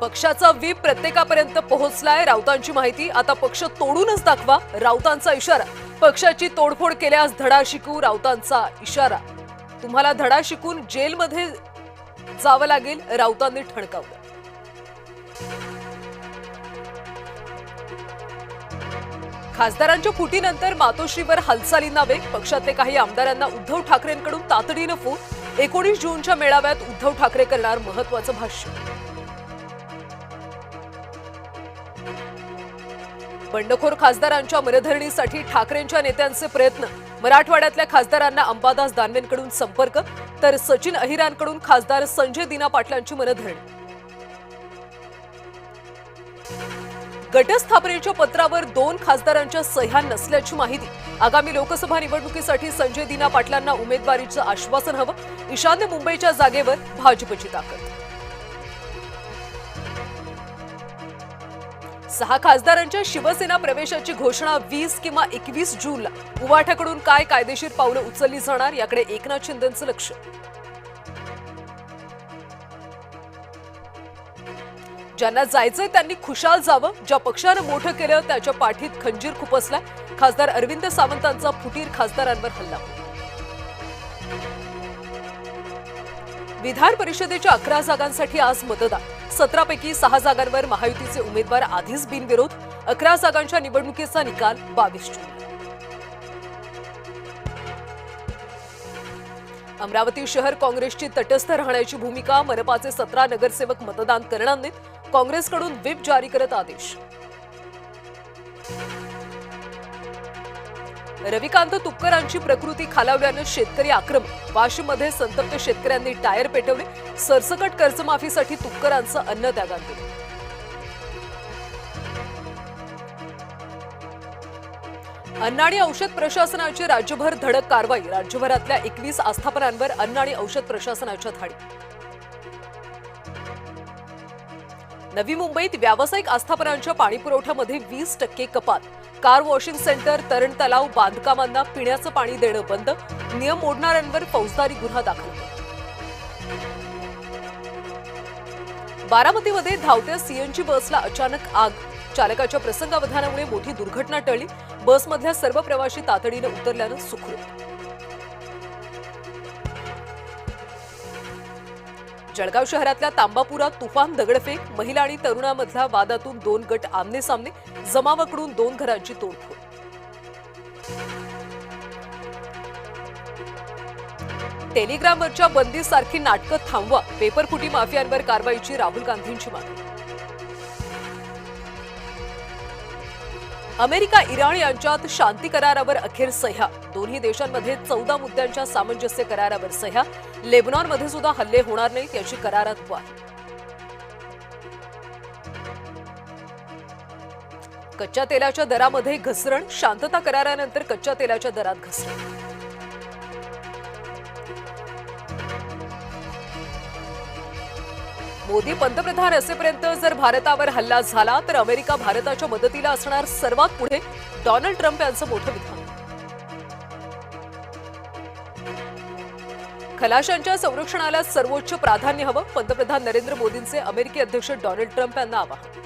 पक्षाचा व्हीप प्रत्येकापर्यंत पोहोचलाय. राऊतांची माहिती, आता पक्ष तोडूनच दाखवा, राऊतांचा इशारा. पक्षाची तोडफोड केल्यास धडा शिकू, राऊतांचा इशारा. तुम्हाला धडा शिकून जेलमध्ये जावं लागेल, राऊतांनी ठणकावलं. खासदारांच्या फुटीनंतर मातोश्रीवर हालचालींना वेग. पक्षातले काही आमदारांना उद्धव ठाकरेंकडून तातडीनं फोन. 19 जूनच्या मेळाव्यात उद्धव ठाकरे करणार महत्त्वाचं भाष्य. बंडखोर खासदारांच्या मनधरणीसाठी ठाकरेंच्या नेत्यांचे प्रयत्न. मराठवाड्यातल्या खासदारांना अंबादास दानवेंकडून संपर्क, तर सचिन अहिरांकडून खासदार संजय दिना पाटलांची मनधरणी. घटस्थापनेच्या पत्रावर 2 खासदारांच्या सह्या नसल्याची माहिती. आगामी लोकसभा निवडणुकीसाठी संजय दिना पाटलांना उमेदवारीचं आश्वासन हवं. ईशान्य मुंबईच्या जागेवर भाजपची ताकद. 6 खासदारांच्या शिवसेना प्रवेशाची घोषणा 20 किंवा 21 जूनला. उभाठ्याकडून काय कायदेशीर पावलं उचलली जाणार, याकडे एकनाथ शिंदेंचं लक्ष. ज्यांना जायचंय त्यांनी खुशाल जावं. ज्या पक्षानं मोठं केलं त्याच्या पाठीत खंजीर खुपसलाय. खासदार अरविंद सावंतांचा फुटीर खासदारांवर हल्ला. विधान परिषदेच्या 11 जागांसाठी आज मतदान. 17 पैकी 6 जागांवर महायुतीचे उमेदवार आधीच बिनविरोध. 11 जागांच्या निवडणुकीचा निकाल 22 जून. अमरावती शहर काँग्रेसची तटस्थ राहण्याची भूमिका. मनपाचे 17 नगरसेवक मतदान करणार नाहीत. काँग्रेसकडून व्हिप जारी करत आदेश. रविकांत तुपकरांची प्रकृती खालावल्यानं शेतकरी आक्रमक. वाशिममध्ये संतप्त शेतकऱ्यांनी टायर पेटवले. सरसकट कर्जमाफीसाठी तुपकरांचं अन्नत्यागांत. अन्न आणि औषध प्रशासनाची राज्यभर धडक कारवाई. राज्यभरातल्या 21 आस्थापनांवर अन्न आणि औषध प्रशासनाच्या धाडी. नवी मुंबईत व्यावसायिक आस्थापनांच्या पाणीपुरवठ्यामध्ये 20% कपात. कार वॉशिंग सेंटर, तरण तलाव बांधकामांना पिण्याचं पाणी देणं बंद. नियम मोडणाऱ्यांवर फौजदारी गुन्हा दाखल. बारामतीमध्ये धावत्या सीएनजी बसला अचानक आग. चालकाच्या प्रसंगावधानामुळे मोठी दुर्घटना टळली. बसमधल्या सर्व प्रवासी तातडीनं उतरल्यानं सुखरूप. जळगाव शहरातल्या तांबापुरात तुफान दगडफेक. महिला आणि तरुणांमधल्या वादातून 2 गट आमने सामने. जमावाकडून 2 घरांची तोडफोड. टेलिग्रामवरच्या बंदीसारखी नाटकं थांबवा. पेपरफुटी माफियांवर कारवाईची राहुल गांधींची मागणी. अमेरिका इराण यांच्यात शांती करारावर अखेर सह्या. दोन्ही देशांमध्ये 14 मुद्द्यांच्या सामंजस्य करारावर सह्या. लेबनॉनमध्ये सुद्धा हल्ले होणार नाहीत याची करारात ग्वाही. कच्च्या तेलाच्या दरामध्ये घसरण. शांतता करारानंतर कच्च्या तेलाच्या दरात घसरण. मोदी पंतप्रधान असेपर्यंत जर भारतावर हल्ला झाला तर अमेरिका भारताच्या मदतीला असणार सर्वात पुढे. डोनाल्ड ट्रम्प यांचं मोठं विधान. खलाशांच्या संरक्षणाला सर्वोच्च प्राधान्य हवं. पंतप्रधान नरेंद्र मोदींचे अमेरिकी अध्यक्ष डोनाल्ड ट्रम्प यांना आवाहन.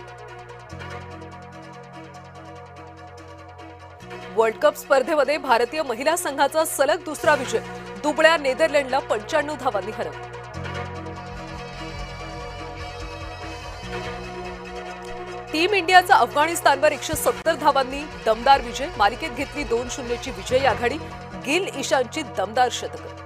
वर्ल्ड कप स्पर्धेमध्ये भारतीय महिला संघाचा सलग दुसरा विजय. दुबळ्या नेदरलँडला 95 धावांनी हरवलं. टीम इंडियाचा अफगाणिस्तानवर 170 धावांनी दमदार विजय. मालिकेत घेतली 2-0 ची विजयी आघाडी. गिल ईशानची दमदार शतकं.